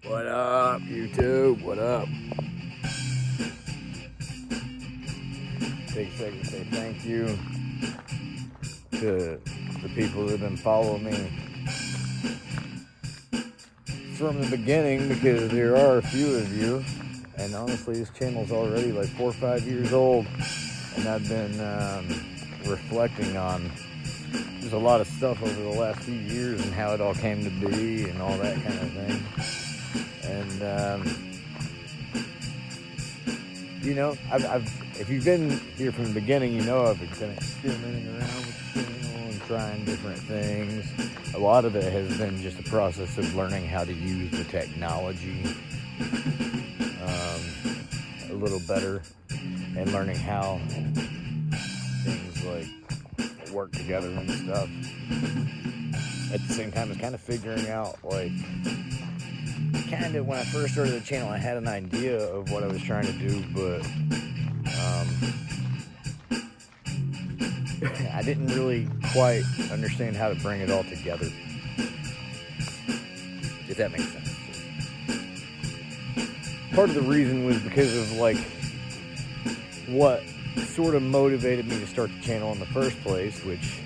What up, YouTube? What up? Take a second to say thank you to the people that have been following me from the beginning, because there are a few of you, and honestly this channel's already like 4 or 5 years old, and I've been reflecting on just a lot of stuff over the last few years and how it all came to be and all that kind of thing. And you know, if you've been here from the beginning, you know I've been experimenting around with the channel and trying different things. A lot of it has been just a process of learning how to use the technology a little better, and learning how things like work together and stuff. At the same time as kind of figuring out, like, kind of when I first started the channel, I had an idea of what I was trying to do, but I didn't really quite understand how to bring it all together, if that makes sense. Part of the reason was because of, like, what sort of motivated me to start the channel in the first place, which,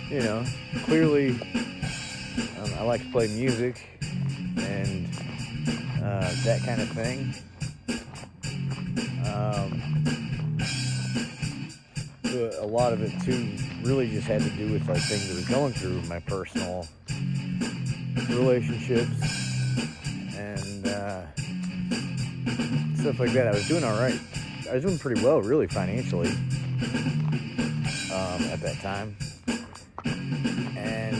you know, clearly I like to play music and that kind of thing. But a lot of it too really just had to do with, like, things that were going through my personal relationships and stuff like that. I was doing all right. I was doing pretty well, really, financially at that time. And,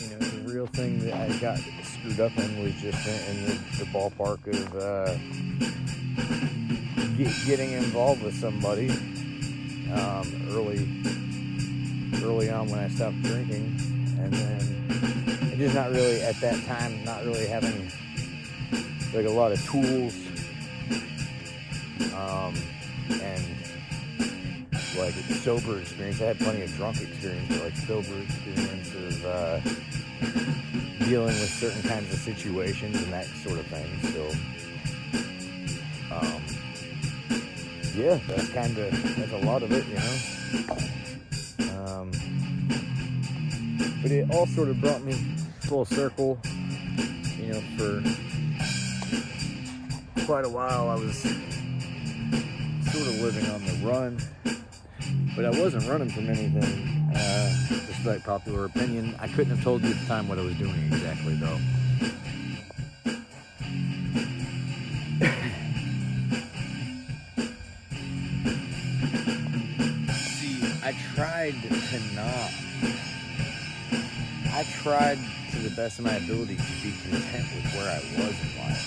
you know, the real thing that I got screwed up in was just in the ballpark of getting involved with somebody early on when I stopped drinking. And then just not really, at that time, not really having, like, a lot of tools and, like, sober experience. I had plenty of drunk experience, but, like, sober experience of dealing with certain kinds of situations and that sort of thing. So yeah, that's a lot of it, you know. But it all sort of brought me full circle, you know. For quite a while I was sort of living on the run, but I wasn't running from anything, despite popular opinion. I couldn't have told you at the time what I was doing exactly, though. See, I tried to the best of my ability to be content with where I was in life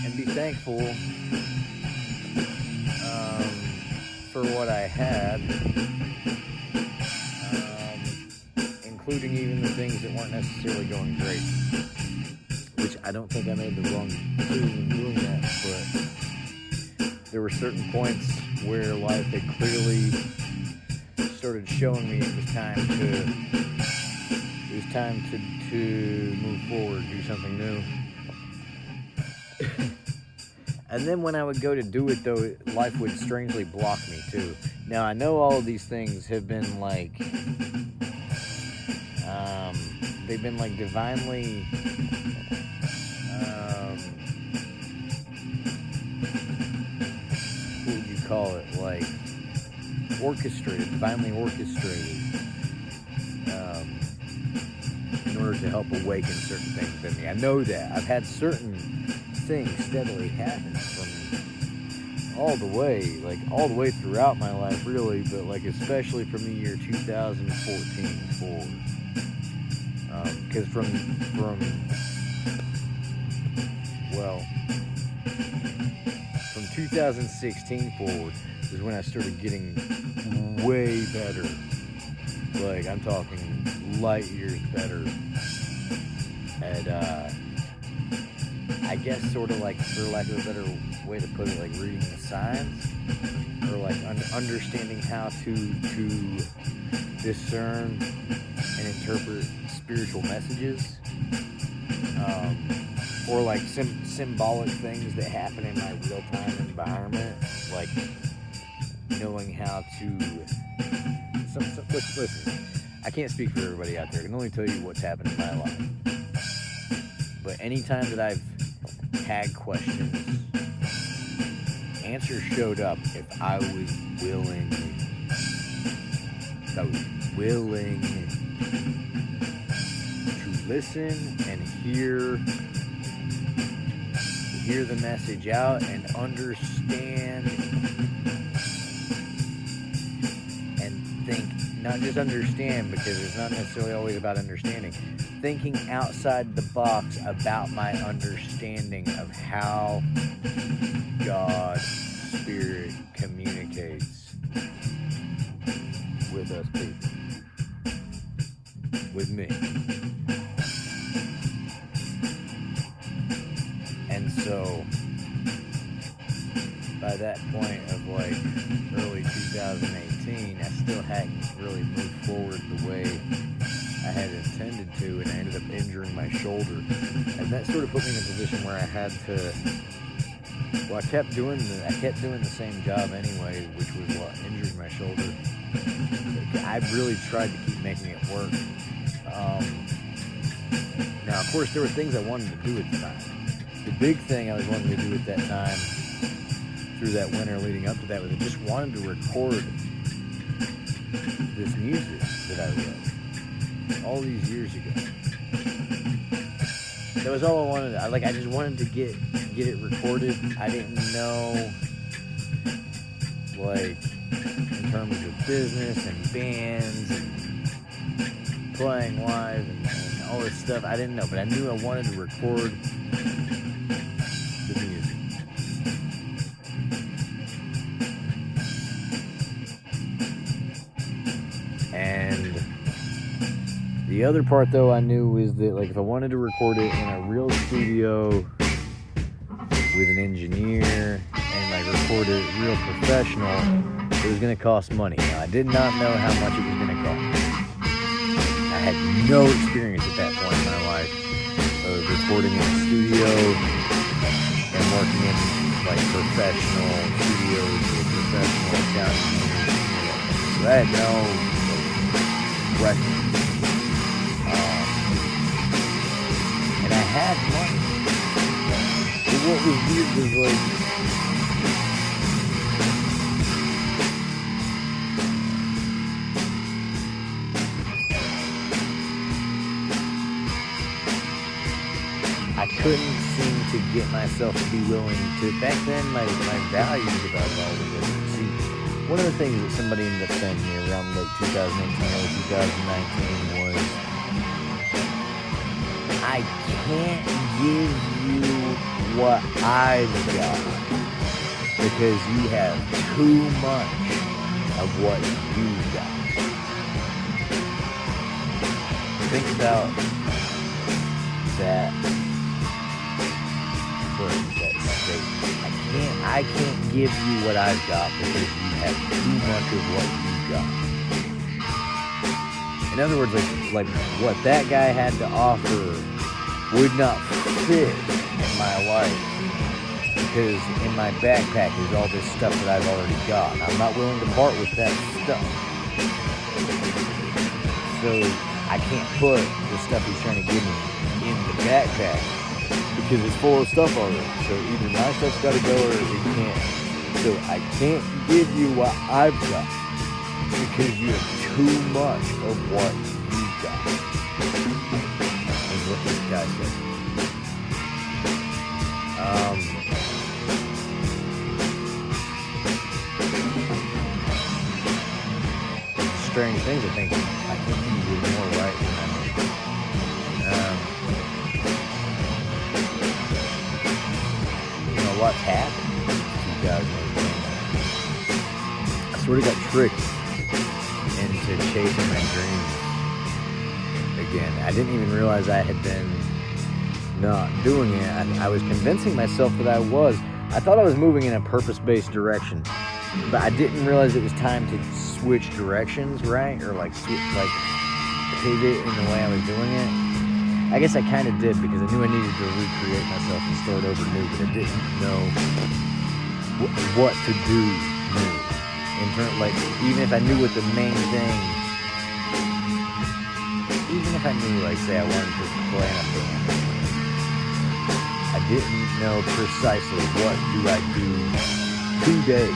and be thankful for what I had, including even the things that weren't necessarily going great, which I don't think I made the wrong decision in doing that, but there were certain points where life had clearly started showing me it was time to move forward, do something new. And then when I would go to do it, though, life would strangely block me too. Now, I know all of these things have been, like, they've been, like, divinely, what would you call it? Like, divinely orchestrated, in order to help awaken certain things within me. I know that. I've had certain things steadily happen from all the way throughout my life, really, but, like, especially from the year 2014 forward. Because from 2016 forward is when I started getting way better. Like, I'm talking light years better at, I guess, sort of, like, for lack of a better way to put it, like, reading the signs, or, like, understanding how to discern and interpret spiritual messages or like symbolic things that happen in my real-time environment, like knowing how to. Listen, I can't speak for everybody out there. I can only tell you what's happened in my life. But anytime that I've had questions, answers showed up if I was willing. To listen and hear the message out and understand and think, not just understand, because it's not necessarily always about understanding, thinking outside the box about my understanding of how God, Spirit communicates with us people, with me. And so, by that point of like early 2018, I still hadn't really moved forward the way I had intended to, and I ended up injuring my shoulder. And that sort of put me in a position where I had to, well, I kept doing the same job anyway, which was what injured my shoulder. I really tried to keep making it work. Now, of course, there were things I wanted to do at the time. The big thing I was wanting to do at that time, through that winter leading up to that, was I just wanted to record this music that I wrote all these years ago. That was all I wanted. I just wanted to get it recorded. I didn't know, like, in terms of business and bands and playing live and all this stuff. I didn't know, but I knew I wanted to record the music. And the other part, though, I knew was that, like, if I wanted to record it in a real studio with an engineer and, like, record it real professional, it was going to cost money. Now, I did not know how much it was going to cost. I had no experience at that point in my life of recording in a studio and working in, like, professional studios with professional sound engineers. So I had no reference. And I had money. But what was weird was, like, I couldn't seem to get myself to be willing to. Back then, my values about it all were different. See, one of the things that somebody ended up saying to me around late 2018, early 2019 was, I can't give you what I've got because you have too much of what you've got. Think about that. That statement. I can't give you what I've got because you have too much of what you've got. In other words, like what that guy had to offer would not fit in my life because in my backpack is all this stuff that I've already got. I'm not willing to part with that stuff. So I can't put the stuff he's trying to give me in the backpack because it's full of stuff already. So either my stuff's got to go or it can't. So I can't give you what I've got because you have too much of what you've got. Is what this guy said. Strange things, I think he was more right than I did. What's happened in 2018. I sort of got tricked into chasing my dreams again. I didn't even realize I had been not doing it. I was convincing myself that I was. I thought I was moving in a purpose-based direction, but I didn't realize it was time to switch directions, right? Or pivot in the way I was doing it. I guess I kind of did, because I knew I needed to recreate myself and start over new, but I didn't know what to do new. Like, even if I knew what the main thing, even if I knew, like, say I wanted to play in a band, I didn't know precisely what do I do today.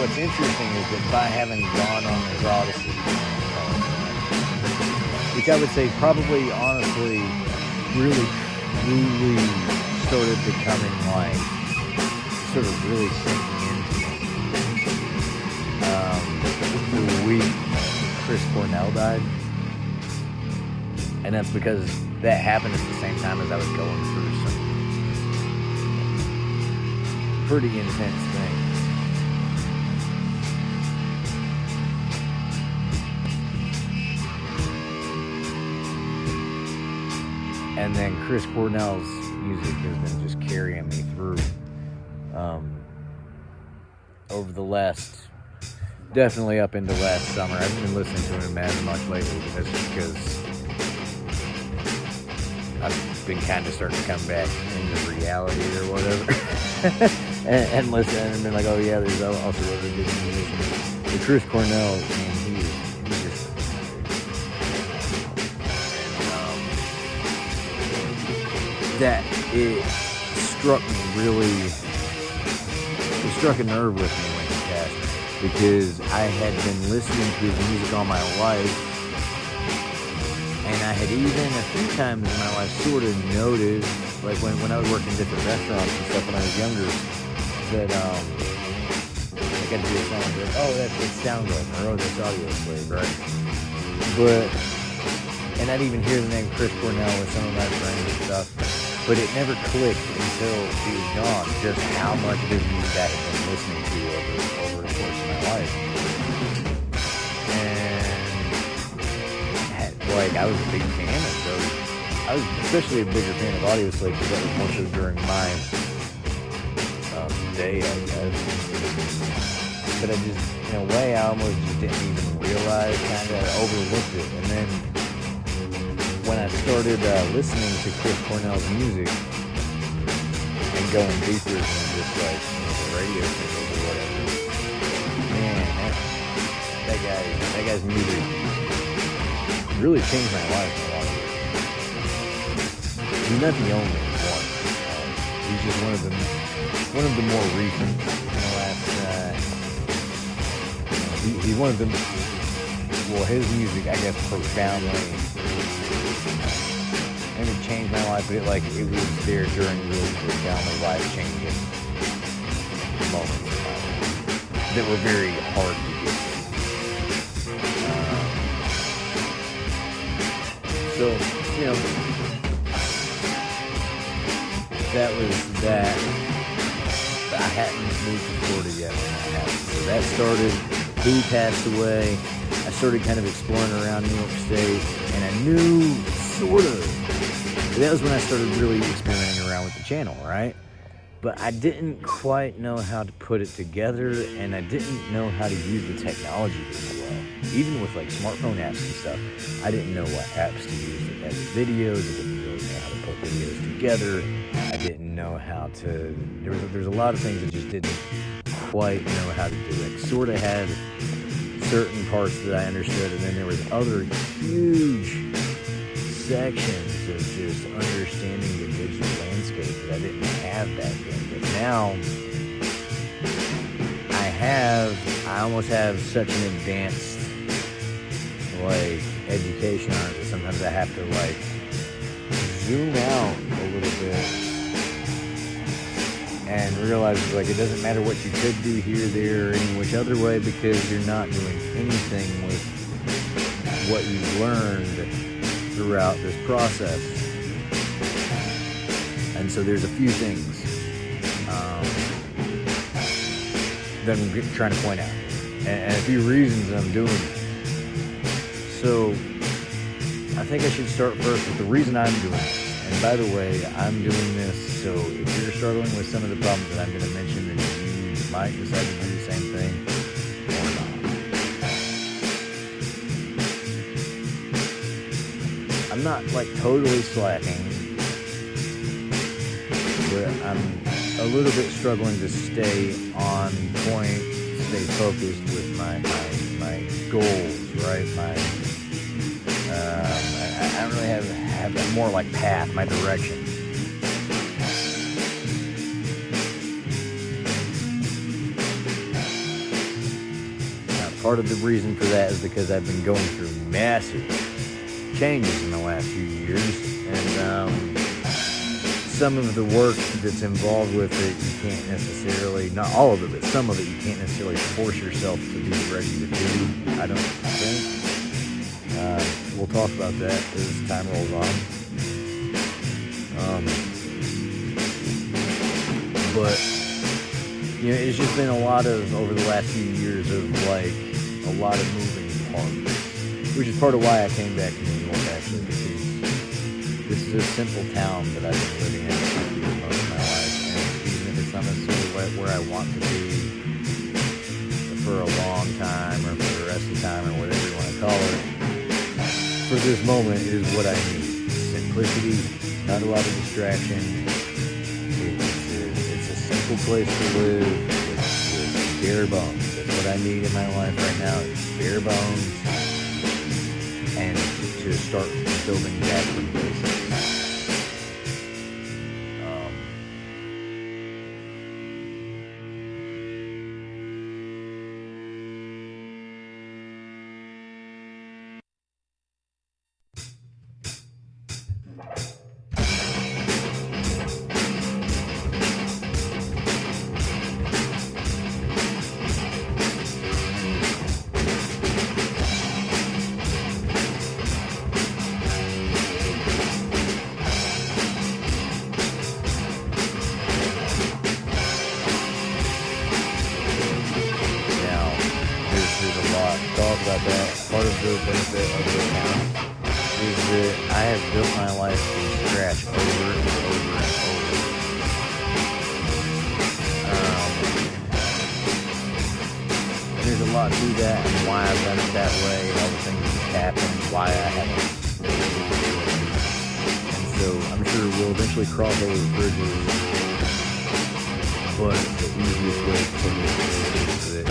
What's interesting is that by having gone on this odyssey, which I would say probably, honestly, really, truly started becoming like, sort of really sinking into me. The week Chris Cornell died. And that's because that happened at the same time as I was going through some pretty intense things. And then Chris Cornell's music has been just carrying me through over the last, definitely up into last summer. I haven't been listening to him as much lately, but that's just because I've been kind of starting to come back into reality or whatever. and listen, and been like, oh yeah, there's also other good musicians. But Chris Cornell, man, he's just... that it struck a nerve with me when he passed, because I had been listening to his music all my life, and I had even a few times in my life sort of noticed, like when I was working different restaurants and stuff when I was younger, that I got to do a song like, oh, that's what it sounds like, or oh, that's audio slave, right? And I'd even hear the name Chris Cornell with some of my friends and stuff. But it never clicked until he was gone, just how much of his music I had been listening to over the course of my life. And, like, I was a big fan of those. I was especially a bigger fan of Audioslave, because that was more so during my day, I guess. But I just, in a way, I almost just didn't even realize, kind of overlooked it. And then when I started listening to Chris Cornell's music and going deeper than just like, the radio singles or whatever, man, that guy's music really changed my life in a lot of ways. He's not the only one. He's just one of the more recent in the last. He's one of the. Well, his music, I guess, profoundly. And it changed my life, but it was there during really profoundly life-changing moments in my life that were very hard to get through. So, that was that. I hadn't moved to Florida yet when that happened. So that started, he passed away. I started kind of exploring around New York State, and I knew, sort of, that was when I started really experimenting around with the channel, right? But I didn't quite know how to put it together, and I didn't know how to use the technology really well. Even with like smartphone apps and stuff, I didn't know what apps to use to edit videos. I didn't really know how to put videos together. I didn't know how to, there's a lot of things I just didn't quite know how to do. Like, sort of had certain parts that I understood, and then there was other huge sections of just understanding the digital landscape that I didn't have back then. But now I almost have such an advanced like education on it that sometimes I have to like zoom out a little bit and realize like it doesn't matter what you could do here, there, or any which other way, because you're not doing anything with what you learned throughout this process. And so there's a few things that I'm trying to point out, and a few reasons that I'm doing it. So I think I should start first with the reason I'm doing it. And by the way, I'm doing this so if you're struggling with some of the problems that I'm going to mention, then you might decide to do the same thing or not. I'm not like totally slacking, but I'm a little bit struggling to stay on point, stay focused with my goals, right? I don't really have that more like path, my direction. Part of the reason for that is because I've been going through massive changes in the last few years, and some of the work that's involved with it, you can't necessarily, not all of it, but some of it, you can't necessarily force yourself to be ready to do, I don't think. We'll talk about that as time rolls on. But, you know, it's just been a lot of, over the last few years of like, a lot of moving parts, which is part of why I came back to New York, actually, because this is a simple town that I've been living in for most of my life, and even if it's not necessarily where I want to be for a long time, or for the rest of the time, or whatever you want to call it, for this moment, it is what I need. Simplicity, not a lot of distraction. It's a simple place to live with bare bones. That's what I need in my life right now, is bare bones, and to start building back from basics. About that. Part of the benefit of the account is that I have built my life from scratch over and over and over. And there's a lot to that, and why I've done it that way, and all the things that happened, why I haven't been able to do it. And so I'm sure we'll eventually cross those bridges, but the easiest way to put it is that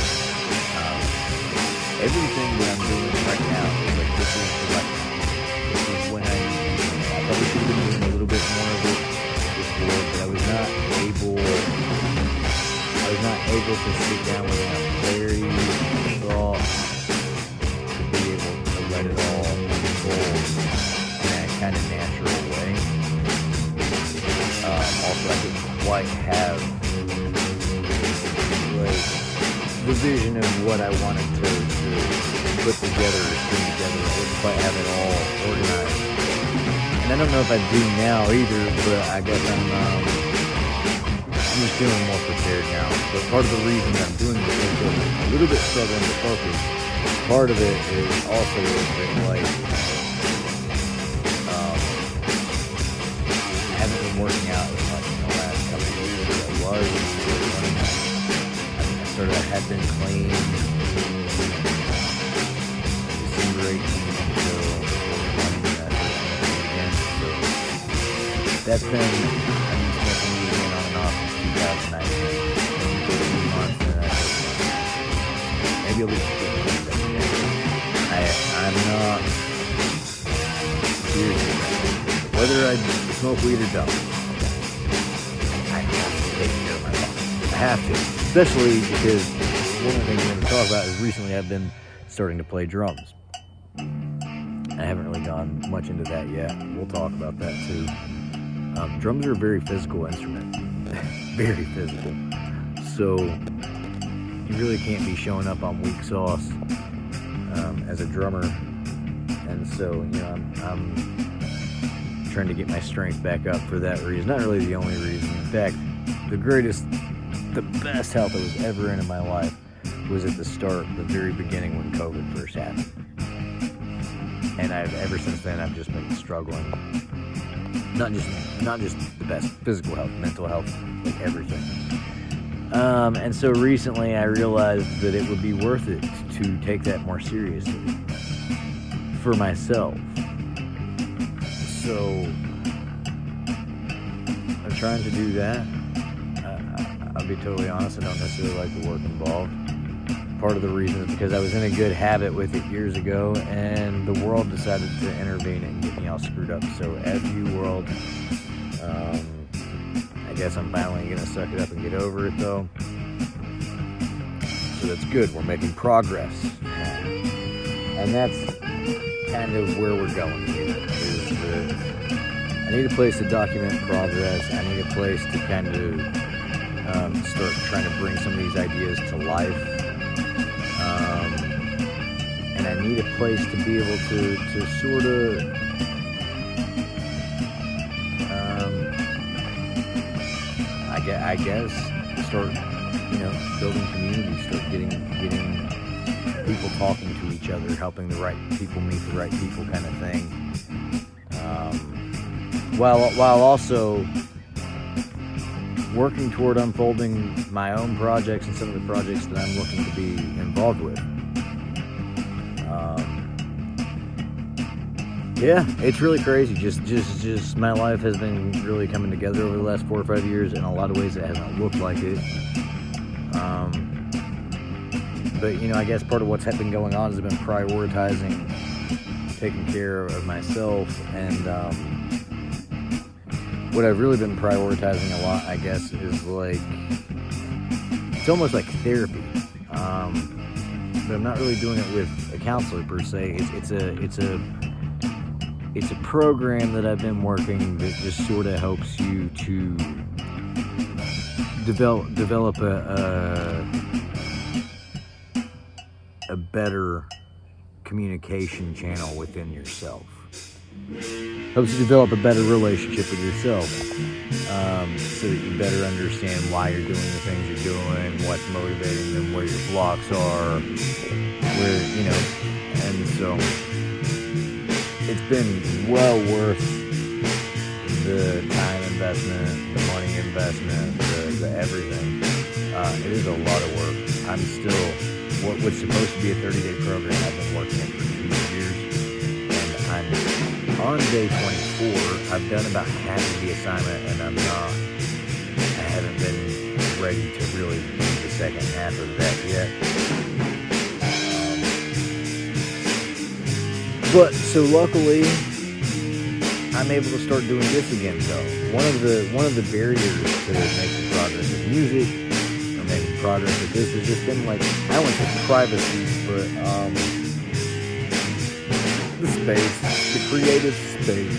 everything that I'm doing right now is like, this is when I probably should have been doing a little bit more of it before, but I was not able to sit down with enough clarity and thought to be able to let it all unfold in that kind of natural way. Also, I didn't quite have the vision of what I wanted to put together, string together. I didn't quite have it all organized. And I don't know if I do now either, but I guess I'm just feeling more prepared now. But part of the reason I'm doing this is that I'm a little bit struggling to focus. Part of it is also that, like, I haven't been working out as much in the last couple of years as I was. I had been clean December 18th until again. So that's been, I've been smoking weed on and off since 2019 for a few months, and maybe I'll be I'm not seriously, whether I smoke weed or don't, I have to take care of my body. I have to. Especially because one of the things I'm going to talk about is recently I've been starting to play drums. I haven't really gone much into that yet. We'll talk about that too. Drums are a very physical instrument. Very physical. So you really can't be showing up on weak sauce as a drummer. And so, you know, I'm trying to get my strength back up for that reason. Not really the only reason. In fact, the best health I was ever in my life was at the start, the very beginning when COVID first happened. And ever since then, I've just been struggling. Not just the best physical health, mental health, like everything. And so recently I realized that it would be worth it to take that more seriously for myself. So I'm trying to do that. I'll be totally honest, I don't necessarily like the work involved. Part of the reason is because I was in a good habit with it years ago, and the world decided to intervene and get me all screwed up. So F you, world. I guess I'm finally going to suck it up and get over it, though. So that's good. We're making progress. And that's kind of where we're going here. I need a place to document progress. I need a place to kind of start trying to bring some of these ideas to life. And I need a place to be able to sort of I guess start building communities, start getting people talking to each other, helping the right people meet the right people, kind of thing. While also working toward unfolding my own projects and some of the projects that I'm looking to be involved with. Yeah, it's really crazy. Just my life has been really coming together over the last 4 or 5 years. In a lot of ways, it hasn't looked like it. But I guess part of what's been going on has been prioritizing taking care of myself, and what I've really been prioritizing a lot, I guess, is it's almost like therapy. But I'm not really doing it with a counselor per se. It's a program that I've been working that just sort of helps you to develop a better communication channel within yourself. Helps you develop a better relationship with yourself, so that you better understand why you're doing the things you're doing, what's motivating them, where your blocks are, and so it's been well worth the time investment, the money investment, the everything. It is a lot of work. I'm still, what's supposed to be a 30-day program, I've been working it for 2 years, and I'm on day 24. I've done about half of the assignment, and I haven't been ready to really do the second half of that yet. But so luckily, I'm able to start doing this again. Though one of the barriers to making progress with music or making progress with this has just been I don't want to say privacy, but the space, the creative space.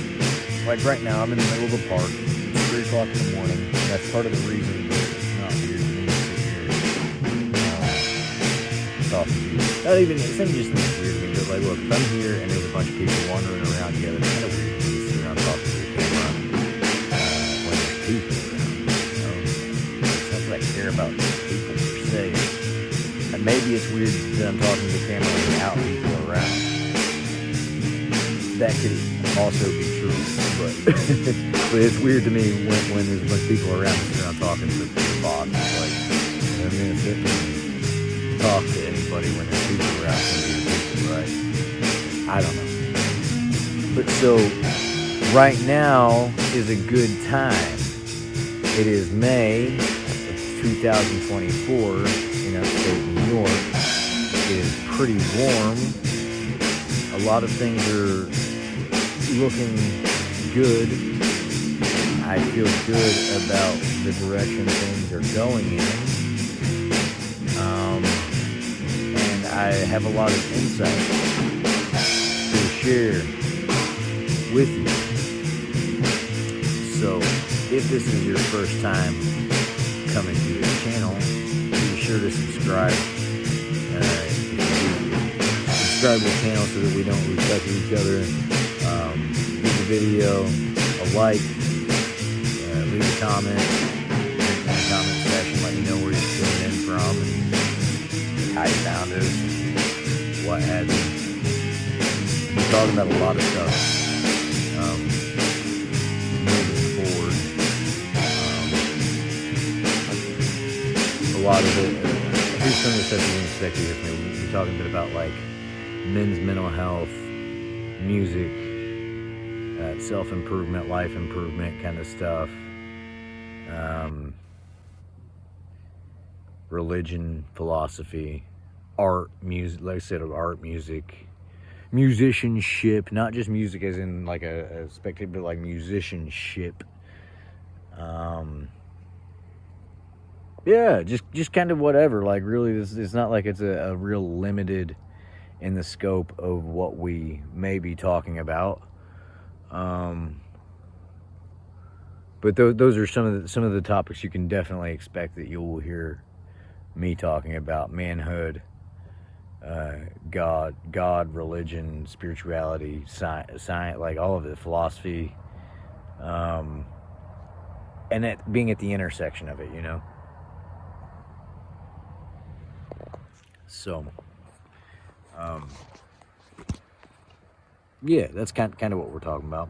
Like right now, I'm in the middle of a park. It's 3 o'clock in the morning. That's part of the reason that it's not weird for me to sit here talking to you. It's not just weird to me, but look, if I'm here and there's a bunch of people wandering around together, it's kind of weird to me to sit around talking to the camera when there's people around. It's not that I care about people per se. And maybe it's weird that I'm talking to the camera without people around. That could also be true, but but it's weird to me when there's a bunch of people around and I'm talking to the box. I'm going to sit and talk to anybody when there's people around, right? I don't know. But so, right now is a good time. It is May of 2024 in upstate New York. It is pretty warm. A lot of things are looking good. I feel good about the direction things are going in. And I have a lot of insight to share with you. So, if this is your first time coming to this channel, be sure to subscribe. Subscribe to the channel so that we don't lose touch with each other. Give the video a like, leave a comment in the comment section, let me know where you're tuning in from and how you found us, what have you. We're talking about a lot of stuff moving forward. lot of it. Here's some of the stuff you're going to expect to hear from me. We're talking a bit about like men's mental health, music, self-improvement, life improvement kind of stuff, religion, philosophy, art, music, like I said, art, music, musicianship, not just music as in like a spectator, but like musicianship. Yeah, just kind of whatever. Like really, it's not like it's a real limited in the scope of what we may be talking about. But those are some of the topics you can definitely expect that you will hear me talking about: manhood, God, religion, spirituality, science, like all of it, philosophy, and being at the intersection of it, you know. So, yeah, that's kind of what we're talking about.